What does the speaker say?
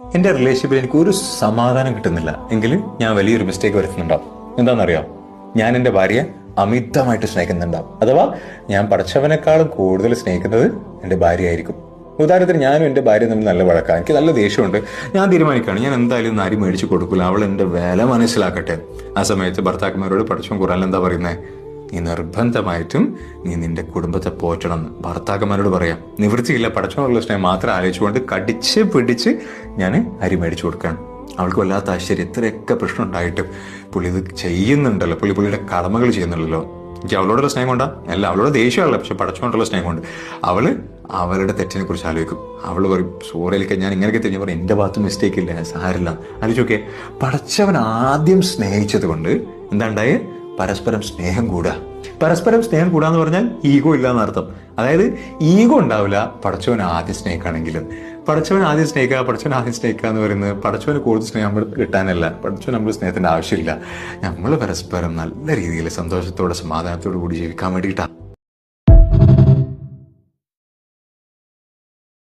എന്റെ റിലേഷൻഷിപ്പിൽ എനിക്ക് ഒരു സമാധാനം കിട്ടുന്നില്ല എങ്കിൽ ഞാൻ വലിയൊരു മിസ്റ്റേക്ക് വരുത്തുന്നുണ്ടാവും. എന്താണെന്നറിയാം? ഞാൻ എന്റെ ഭാര്യയെ അമിതമായിട്ട് സ്നേഹിക്കുന്നുണ്ടാവും. അഥവാ ഞാൻ പഠിച്ചവനേക്കാളും കൂടുതൽ സ്നേഹിക്കുന്നത് എന്റെ ഭാര്യയായിരിക്കും. ഉദാഹരണത്തിന് ഞാനും എന്റെ ഭാര്യ തമ്മിൽ നല്ല വഴക്കാണ്, എനിക്ക് നല്ല ദേഷ്യമുണ്ട്. ഞാൻ തീരുമാനിക്കുകയാണ് ഞാൻ എന്തായാലും അരി മേടിച്ച് കൊടുക്കില്ല, അവൾ എന്റെ വില മനസ്സിലാക്കട്ടെ. ആ സമയത്ത് ഭർത്താക്കന്മാരോട് പഠിച്ചും ഖുറാനിൽ എന്താ പറയുന്നത്? നീ നിർബന്ധമായിട്ടും നീ നിന്റെ കുടുംബത്തെ പോറ്റണം എന്ന് ഭർത്താക്കന്മാരോട് പറയാം. നിവൃത്തിയില്ല, പഠിച്ചോണ്ടുള്ള സ്നേഹം മാത്രം ആലോചിച്ചുകൊണ്ട് കടിച്ച് പിടിച്ച് ഞാൻ അരി മേടിച്ചു കൊടുക്കുകയാണ്. അവൾക്ക് വല്ലാത്ത ആശ്ചര്യം, ഇത്രയൊക്കെ പ്രശ്നം ഉണ്ടായിട്ട് പുള്ളി ഇത് ചെയ്യുന്നുണ്ടല്ലോ, പുള്ളിയുടെ കടമകൾ ചെയ്യുന്നുണ്ടല്ലോ. എനിക്ക് അവളോടുള്ള സ്നേഹം കൊണ്ടാ അല്ല, അവളോട് ദേഷ്യമുള്ള, പക്ഷെ പഠിച്ചുകൊണ്ടുള്ള സ്നേഹം കൊണ്ട് അവളുടെ തെറ്റിനെ കുറിച്ച് ആലോചിക്കും. അവൾ പറയും സോറിയിലേക്ക് ഞാൻ ഇങ്ങനെയൊക്കെ തിരിഞ്ഞു പറയും, എന്റെ ഭാഗത്ത് മിസ്റ്റേക്ക് ഇല്ല, സാരില്ല. ആലോചിച്ചോക്കെ, പഠിച്ചവൻ ആദ്യം സ്നേഹിച്ചത് കൊണ്ട് എന്താ ഉണ്ടായേ? പരസ്പരം സ്നേഹം കൂടുക. പരസ്പരം സ്നേഹം കൂടാന്ന് പറഞ്ഞാൽ ഈഗോ ഇല്ല എന്നർത്ഥം. അതായത് ഈഗോ ഉണ്ടാവില്ല പടച്ചവൻ ആദ്യം സ്നേഹിക്കുകയാണെങ്കിലും. പടച്ചവൻ ആദ്യം സ്നേഹിക്കുക എന്ന് പറയുന്നത് പടച്ചവന് കൂടുതൽ സ്നേഹം നമ്മൾ കിട്ടാനല്ല, പടച്ചവൻ നമ്മൾ സ്നേഹത്തിന്റെ ആവശ്യമില്ല. നമ്മൾ പരസ്പരം നല്ല രീതിയിൽ സന്തോഷത്തോടെ സമാധാനത്തോടു കൂടി ജീവിക്കാൻ വേണ്ടിയിട്ടാണ്.